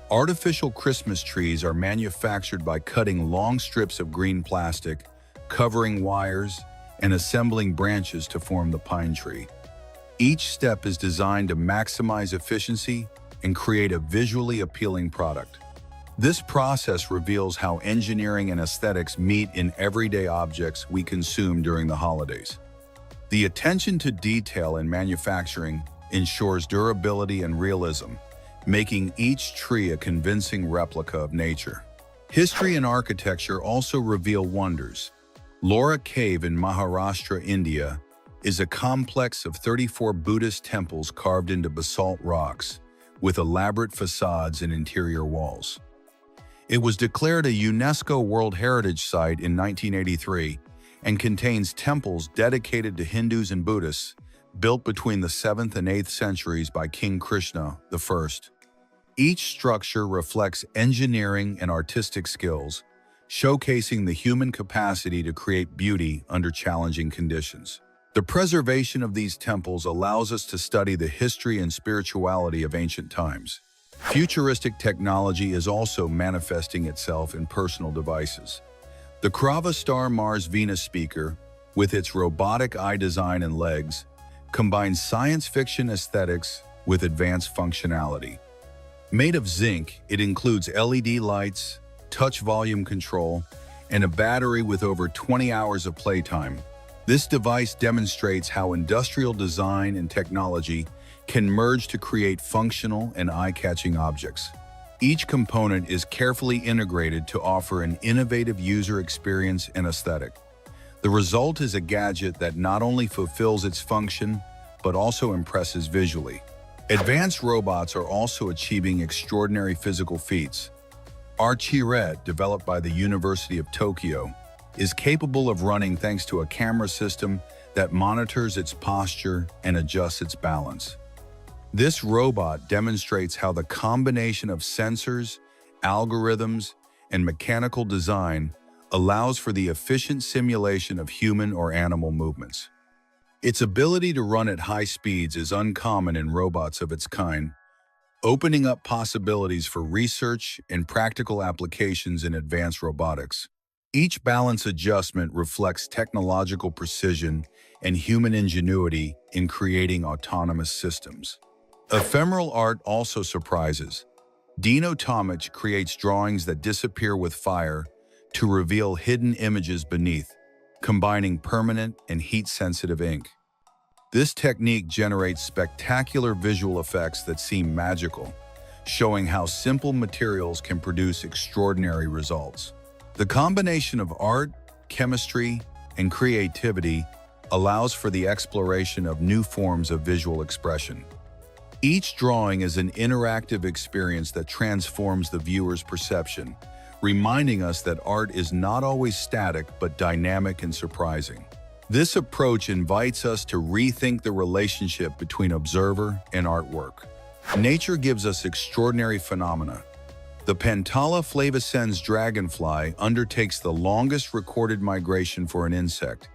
Artificial Christmas trees are manufactured by cutting long strips of green plastic, covering wires, and assembling branches to form the pine tree. Each step is designed to maximize efficiency and create a visually appealing product. This process reveals how engineering and aesthetics meet in everyday objects we consume during the holidays. The attention to detail in manufacturing ensures durability and realism, making each tree a convincing replica of nature. History and architecture also reveal wonders. Laura Cave in Maharashtra, India, is a complex of 34 Buddhist temples carved into basalt rocks, with elaborate facades and interior walls. It was declared a UNESCO World Heritage Site in 1983 and contains temples dedicated to Hindus and Buddhists, built between the 7th and 8th centuries by King Krishna I. Each structure reflects engineering and artistic skills, showcasing the human capacity to create beauty under challenging conditions. The preservation of these temples allows us to study the history and spirituality of ancient times. Futuristic technology is also manifesting itself in personal devices. The Krava Mars Venus speaker, with its robotic eye design and legs, combines science fiction aesthetics with advanced functionality. Made of zinc, it includes LED lights, touch volume control, and a battery with over 20 hours of playtime. This device demonstrates how industrial design and technology can merge to create functional and eye-catching objects. Each component is carefully integrated to offer an innovative user experience and aesthetic. The result is a gadget that not only fulfills its function, but also impresses visually. Advanced robots are also achieving extraordinary physical feats. Archiret, developed by the University of Tokyo, is capable of running thanks to a camera system that monitors its posture and adjusts its balance. This robot demonstrates how the combination of sensors, algorithms, and mechanical design allows for the efficient simulation of human or animal movements. Its ability to run at high speeds is uncommon in robots of its kind, opening up possibilities for research and practical applications in advanced robotics. Each balance adjustment reflects technological precision and human ingenuity in creating autonomous systems. Ephemeral art also surprises. Dino Tomic creates drawings that disappear with fire to reveal hidden images beneath, combining permanent and heat-sensitive ink. This technique generates spectacular visual effects that seem magical, showing how simple materials can produce extraordinary results. The combination of art, chemistry, and creativity allows for the exploration of new forms of visual expression. Each drawing is an interactive experience that transforms the viewer's perception, reminding us that art is not always static but dynamic and surprising. This approach invites us to rethink the relationship between observer and artwork. Nature gives us extraordinary phenomena. The Pantala flavescens dragonfly undertakes the longest recorded migration for an insect,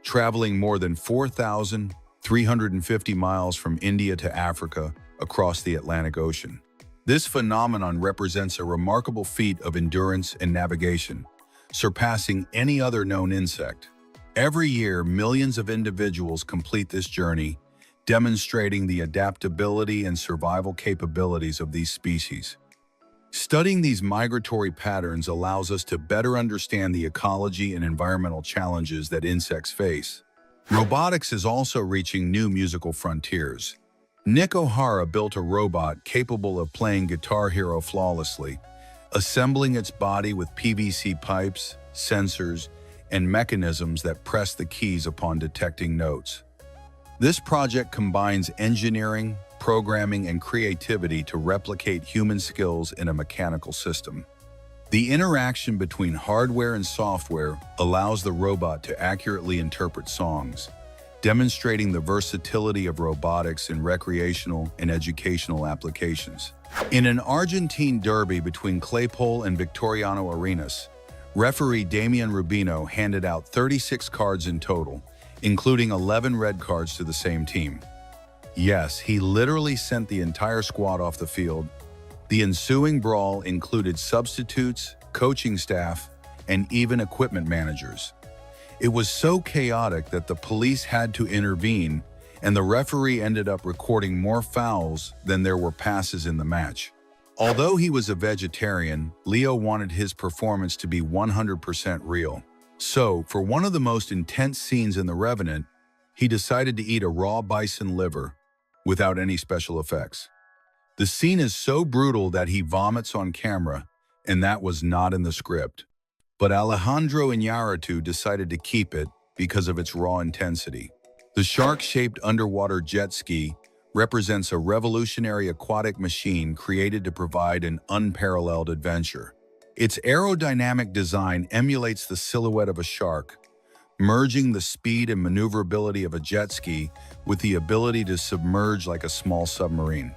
traveling more than 4,350 miles from India to Africa across the Atlantic Ocean. This phenomenon represents a remarkable feat of endurance and navigation, surpassing any other known insect. Every year, millions of individuals complete this journey, demonstrating the adaptability and survival capabilities of these species. Studying these migratory patterns allows us to better understand the ecology and environmental challenges that insects face. Robotics is also reaching new musical frontiers. Nick O'Hara built a robot capable of playing Guitar Hero flawlessly, assembling its body with PVC pipes, sensors, and mechanisms that press the keys upon detecting notes. This project combines engineering, programming, and creativity to replicate human skills in a mechanical system. The interaction between hardware and software allows the robot to accurately interpret songs, demonstrating the versatility of robotics in recreational and educational applications. In an Argentine derby between Claypole and Victoriano Arenas, referee Damian Rubino handed out 36 cards in total, including 11 red cards to the same team. Yes, he literally sent the entire squad off the field. The ensuing brawl included substitutes, coaching staff, and even equipment managers. It was so chaotic that the police had to intervene, and the referee ended up recording more fouls than there were passes in the match. Although he was a vegetarian, Leo wanted his performance to be 100% real. So, for one of the most intense scenes in The Revenant, he decided to eat a raw bison liver without any special effects. The scene is so brutal that he vomits on camera, and that was not in the script. But Alejandro Iñárritu decided to keep it because of its raw intensity. The shark-shaped underwater jet ski represents a revolutionary aquatic machine created to provide an unparalleled adventure. Its aerodynamic design emulates the silhouette of a shark, merging the speed and maneuverability of a jet ski with the ability to submerge like a small submarine.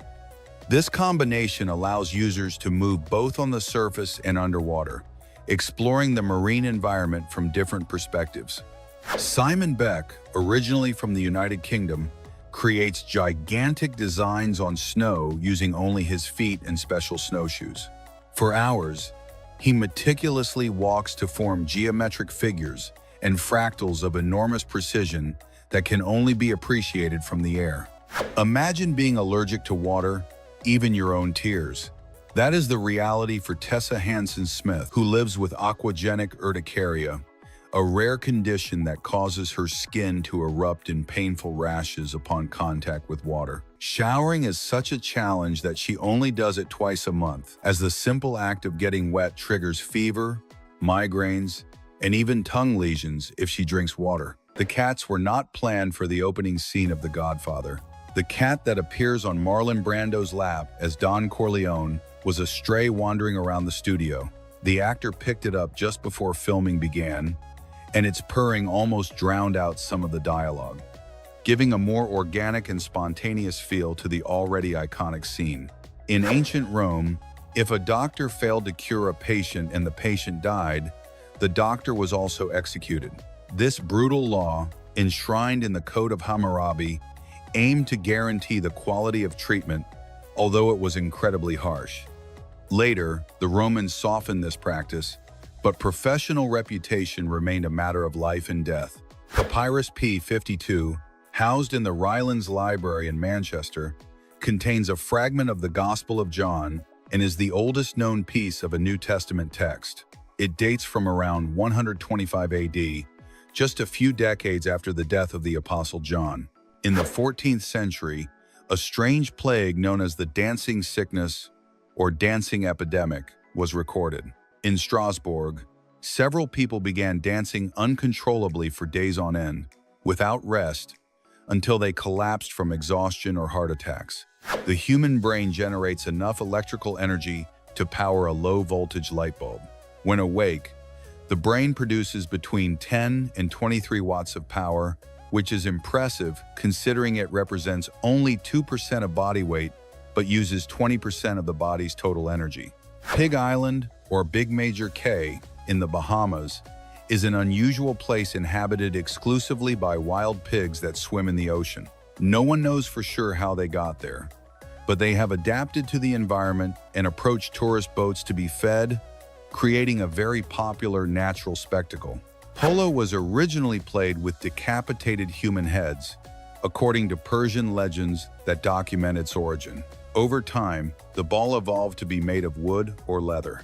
This combination allows users to move both on the surface and underwater, exploring the marine environment from different perspectives. Simon Beck, originally from the United Kingdom, creates gigantic designs on snow using only his feet and special snowshoes. For hours, he meticulously walks to form geometric figures and fractals of enormous precision that can only be appreciated from the air. Imagine being allergic to water, even your own tears. That is the reality for Tessa Hansen-Smith, who lives with aquagenic urticaria, a rare condition that causes her skin to erupt in painful rashes upon contact with water. Showering is such a challenge that she only does it twice a month, as the simple act of getting wet triggers fever, migraines, and even tongue lesions if she drinks water. The cats were not planned for the opening scene of The Godfather. The cat that appears on Marlon Brando's lap as Don Corleone was a stray wandering around the studio. The actor picked it up just before filming began, and its purring almost drowned out some of the dialogue, giving a more organic and spontaneous feel to the already iconic scene. In ancient Rome, if a doctor failed to cure a patient and the patient died, the doctor was also executed. This brutal law, enshrined in the Code of Hammurabi, aimed to guarantee the quality of treatment, although it was incredibly harsh. Later, the Romans softened this practice, but professional reputation remained a matter of life and death. Papyrus P52, housed in the Rylands Library in Manchester, contains a fragment of the Gospel of John and is the oldest known piece of a New Testament text. It dates from around 125 AD, just a few decades after the death of the Apostle John. In the 14th century, a strange plague known as the dancing sickness or dancing epidemic was recorded. In Strasbourg, several people began dancing uncontrollably for days on end, without rest, until they collapsed from exhaustion or heart attacks. The human brain generates enough electrical energy to power a low-voltage light bulb. When awake, the brain produces between 10 and 23 watts of power, which is impressive considering it represents only 2% of body weight, but uses 20% of the body's total energy. Pig Island, or Big Major K, in the Bahamas, is an unusual place inhabited exclusively by wild pigs that swim in the ocean. No one knows for sure how they got there, but they have adapted to the environment and approach tourist boats to be fed, creating a very popular natural spectacle. Polo was originally played with decapitated human heads, according to Persian legends that document its origin. Over time, the ball evolved to be made of wood or leather.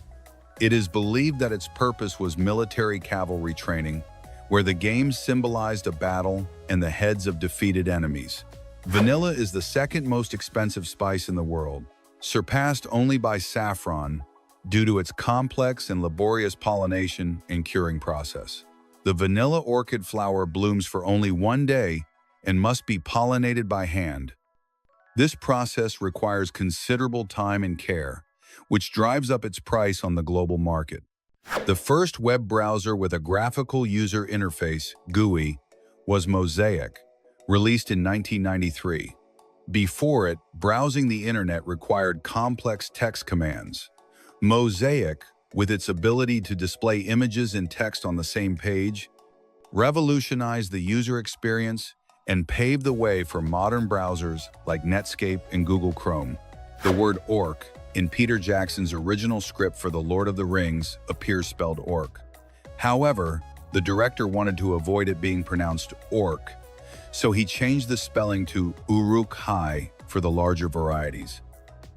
It is believed that its purpose was military cavalry training, where the game symbolized a battle and the heads of defeated enemies. Vanilla is the second most expensive spice in the world, surpassed only by saffron due to its complex and laborious pollination and curing process. The vanilla orchid flower blooms for only 1 day and must be pollinated by hand. This process requires considerable time and care, which drives up its price on the global market. The first web browser with a graphical user interface, GUI, was Mosaic, released in 1993. Before it, browsing the internet required complex text commands. Mosaic, with its ability to display images and text on the same page, revolutionized the user experience and paved the way for modern browsers like Netscape and Google Chrome. The word orc in Peter Jackson's original script for The Lord of the Rings appears spelled orc. However, the director wanted to avoid it being pronounced orc, so he changed the spelling to Uruk-hai for the larger varieties.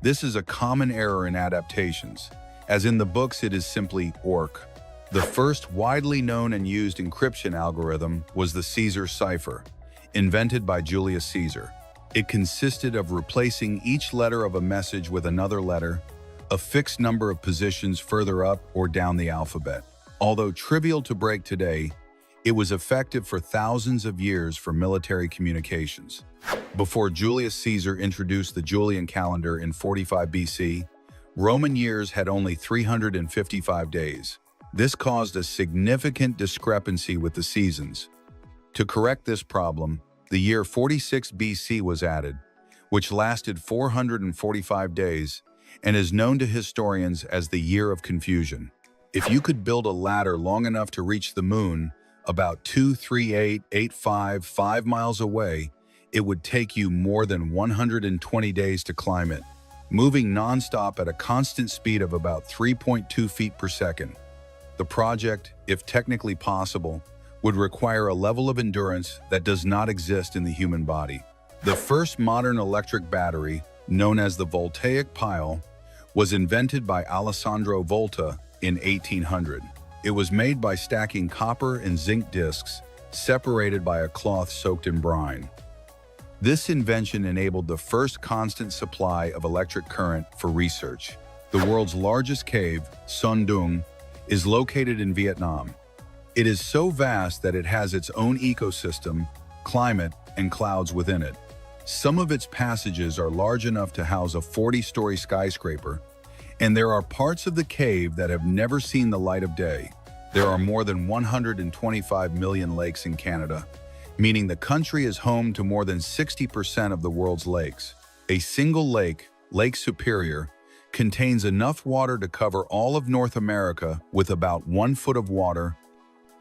This is a common error in adaptations, as in the books it is simply orc. The first widely known and used encryption algorithm was the Caesar cipher, invented by Julius Caesar. It consisted of replacing each letter of a message with another letter, a fixed number of positions further up or down the alphabet. Although trivial to break today, It was effective for thousands of years for military communications. Before Julius Caesar introduced the Julian calendar in 45 BC, Roman years had only 355 days. This caused a significant discrepancy with the seasons. To correct this problem, the year 46 BC was added, which lasted 445 days and is known to historians as the Year of Confusion. If you could build a ladder long enough to reach the moon, about 238,855 miles away, it would take you more than 120 days to climb it, moving nonstop at a constant speed of about 3.2 feet per second. The project, if technically possible, would require a level of endurance that does not exist in the human body. The first modern electric battery, known as the voltaic pile, was invented by Alessandro Volta in 1800. It was made by stacking copper and zinc discs separated by a cloth soaked in brine. This invention enabled the first constant supply of electric current for research. The world's largest cave, Son Doong, is located in Vietnam. It is so vast that it has its own ecosystem, climate, and clouds within it. Some of its passages are large enough to house a 40-story skyscraper, and there are parts of the cave that have never seen the light of day. There are more than 125 million lakes in Canada, meaning the country is home to more than 60% of the world's lakes. A single lake, Lake Superior, contains enough water to cover all of North America with about 1 foot of water,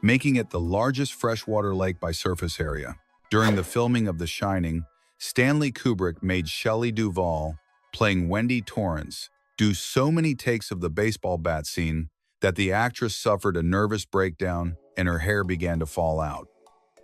making it the largest freshwater lake by surface area. During the filming of The Shining, Stanley Kubrick made Shelley Duvall, playing Wendy Torrance, do so many takes of the baseball bat scene that the actress suffered a nervous breakdown and her hair began to fall out.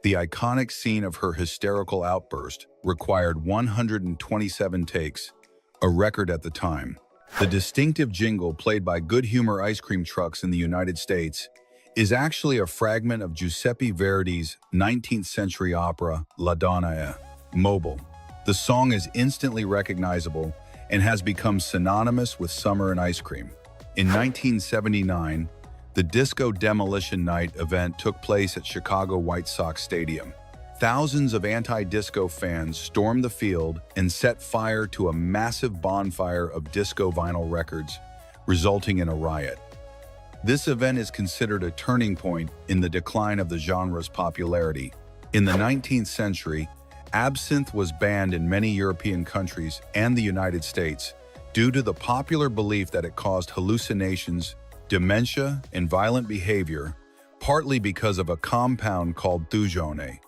The iconic scene of her hysterical outburst required 127 takes, a record at the time. The distinctive jingle played by Good Humor ice cream trucks in the United States is actually a fragment of Giuseppe Verdi's 19th century opera La Donna e Mobile. The song is instantly recognizable and has become synonymous with summer and ice cream. In 1979, the Disco Demolition Night event took place at Chicago White Sox Stadium. Thousands of anti-disco fans stormed the field and set fire to a massive bonfire of disco vinyl records, resulting in a riot. This event is considered a turning point in the decline of the genre's popularity. In the 19th century, absinthe was banned in many European countries and the United States due to the popular belief that it caused hallucinations, dementia, and violent behavior, partly because of a compound called thujone.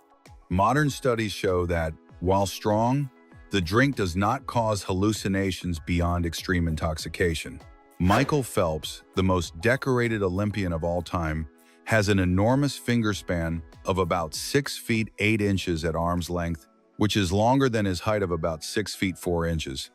Modern studies show that, while strong, the drink does not cause hallucinations beyond extreme intoxication. Michael Phelps, the most decorated Olympian of all time, has an enormous finger span of about 6 feet 8 inches at arm's length, which is longer than his height of about 6 feet 4 inches.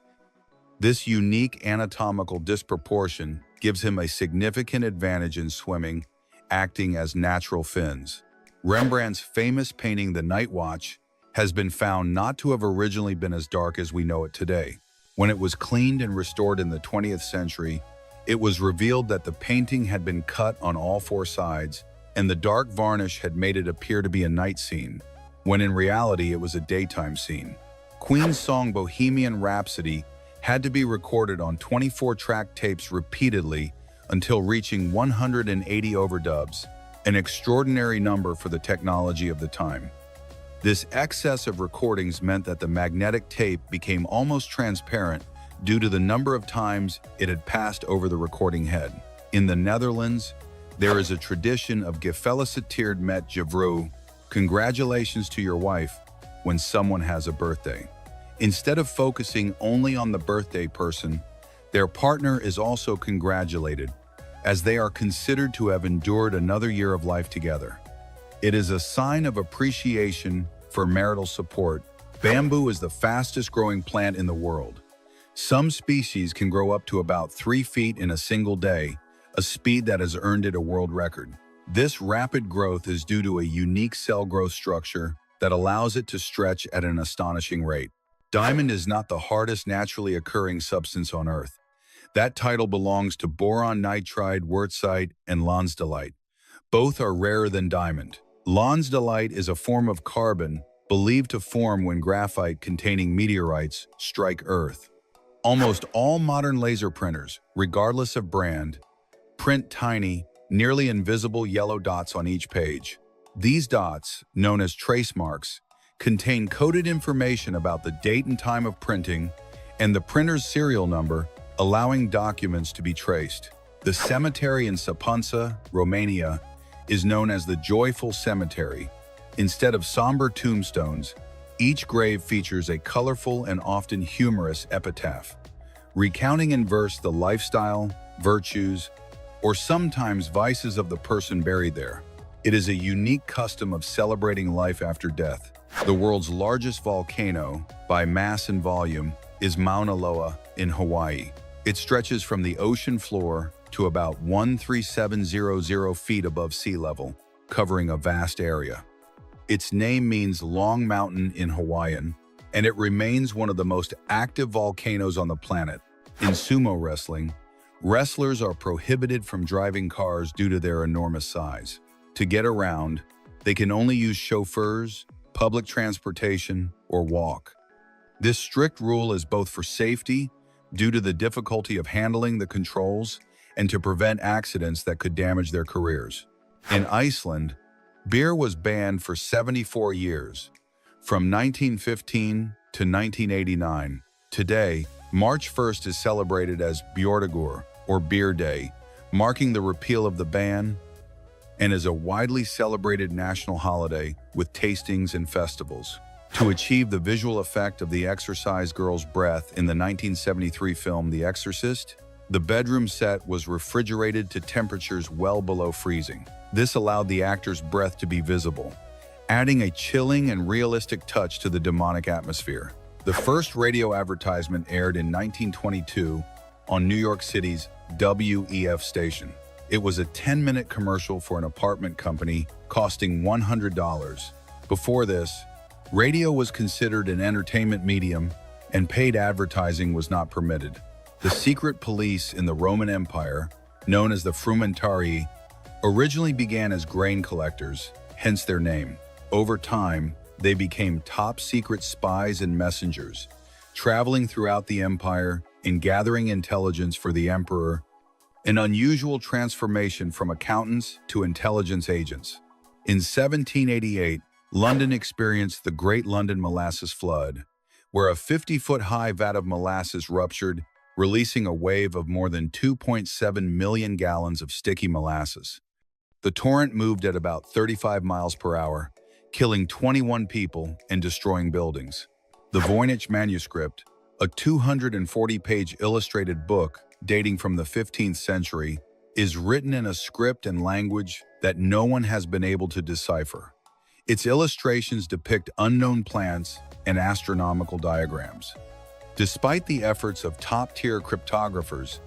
This unique anatomical disproportion gives him a significant advantage in swimming, acting as natural fins. Rembrandt's famous painting The Night Watch has been found not to have originally been as dark as we know it today. When it was cleaned and restored in the 20th century, it was revealed that the painting had been cut on all 4 sides, and the dark varnish had made it appear to be a night scene, when in reality it was a daytime scene. Queen's song Bohemian Rhapsody had to be recorded on 24-track tapes repeatedly until reaching 180 overdubs, an extraordinary number for the technology of the time. This excess of recordings meant that the magnetic tape became almost transparent due to the number of times it had passed over the recording head. In the Netherlands, there is a tradition of gefeliciteerd met je vrouw, congratulations to your wife, when someone has a birthday. Instead of focusing only on the birthday person, their partner is also congratulated, as they are considered to have endured another year of life together. It is a sign of appreciation for marital support. Bamboo is the fastest growing plant in the world. Some species can grow up to about 3 feet in a single day, a speed that has earned it a world record. This rapid growth is due to a unique cell growth structure that allows it to stretch at an astonishing rate. Diamond is not the hardest naturally occurring substance on Earth. That title belongs to boron nitride, wurtzite, and lonsdaleite. Both are rarer than diamond. Lonsdaleite is a form of carbon believed to form when graphite containing meteorites strike Earth. Almost all modern laser printers, regardless of brand, print tiny, nearly invisible yellow dots on each page. These dots, known as trace marks, contain coded information about the date and time of printing and the printer's serial number, allowing documents to be traced. The cemetery in Sapunsa, Romania, is known as the Joyful Cemetery. Instead of somber tombstones, each grave features a colorful and often humorous epitaph, recounting in verse the lifestyle, virtues, or sometimes vices of the person buried there. It is a unique custom of celebrating life after death. The world's largest volcano, by mass and volume, is Mauna Loa in Hawaii. It stretches from the ocean floor to about 13700 feet above sea level, covering a vast area. Its name means Long Mountain in Hawaiian, and it remains one of the most active volcanoes on the planet. In sumo wrestling, wrestlers are prohibited from driving cars due to their enormous size. To get around, they can only use chauffeurs, public transportation, or walk. This strict rule is both for safety, due to the difficulty of handling the controls, and to prevent accidents that could damage their careers. In Iceland, beer was banned for 74 years, from 1915 to 1989. Today, March 1st is celebrated as Bjordagur, or Beer Day, marking the repeal of the ban, and is a widely celebrated national holiday with tastings and festivals. To achieve the visual effect of the exorcised girl's breath in the 1973 film The Exorcist, the bedroom set was refrigerated to temperatures well below freezing. This allowed the actor's breath to be visible, adding a chilling and realistic touch to the demonic atmosphere. The first radio advertisement aired in 1922 on New York City's WEF station. It was a 10-minute commercial for an apartment company costing $100. Before this, radio was considered an entertainment medium and paid advertising was not permitted. The secret police in the Roman Empire, known as the Frumentarii, originally began as grain collectors, hence their name. Over time, they became top-secret spies and messengers, traveling throughout the empire and gathering intelligence for the emperor, an unusual transformation from accountants to intelligence agents. In 1788, London experienced the Great London Molasses Flood, where a 50-foot-high vat of molasses ruptured, releasing a wave of more than 2.7 million gallons of sticky molasses. The torrent moved at about 35 miles per hour, killing 21 people and destroying buildings. The Voynich manuscript, a 240-page illustrated book dating from the 15th century, is written in a script and language that no one has been able to decipher. Its illustrations depict unknown plants and astronomical diagrams. Despite the efforts of top-tier cryptographers,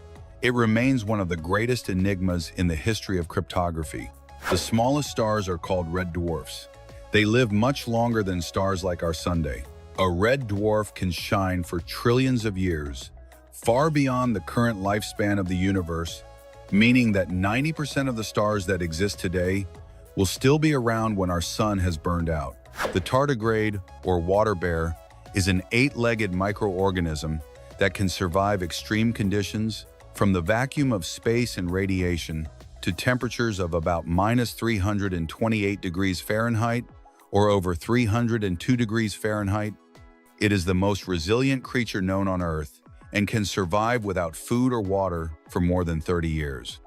it remains one of the greatest enigmas in the history of cryptography. The smallest stars are called red dwarfs. They live much longer than stars like our Sunday. A red dwarf can shine for trillions of years, far beyond the current lifespan of the universe, meaning that 90% of the stars that exist today will still be around when our sun has burned out. The tardigrade, or water bear, is an 8-legged microorganism that can survive extreme conditions, from the vacuum of space and radiation to temperatures of about -328 degrees Fahrenheit or over 302 degrees Fahrenheit. It is the most resilient creature known on Earth and can survive without food or water for more than 30 years.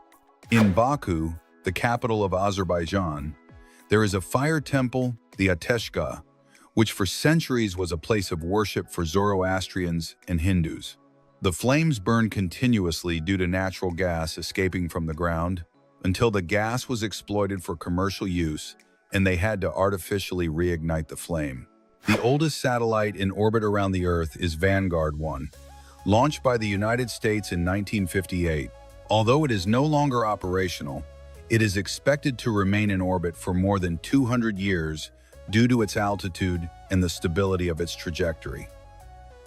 In Baku, the capital of Azerbaijan, there is a fire temple, the Ateşgah, which for centuries was a place of worship for Zoroastrians and Hindus. The flames burned continuously due to natural gas escaping from the ground until the gas was exploited for commercial use and they had to artificially reignite the flame. The oldest satellite in orbit around the Earth is Vanguard 1, launched by the United States in 1958. Although it is no longer operational, it is expected to remain in orbit for more than 200 years due to its altitude and the stability of its trajectory.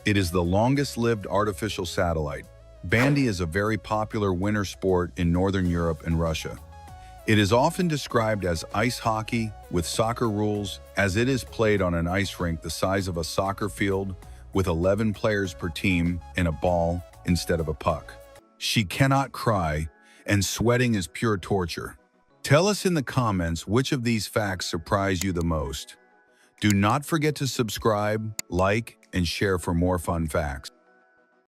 It is the longest-lived artificial satellite. Bandy is a very popular winter sport in Northern Europe and Russia. It is often described as ice hockey with soccer rules, as it is played on an ice rink the size of a soccer field with 11 players per team and a ball instead of a puck. She cannot cry, and sweating is pure torture. Tell us in the comments which of these facts surprise you the most. Do not forget to subscribe, like, and share for more fun facts.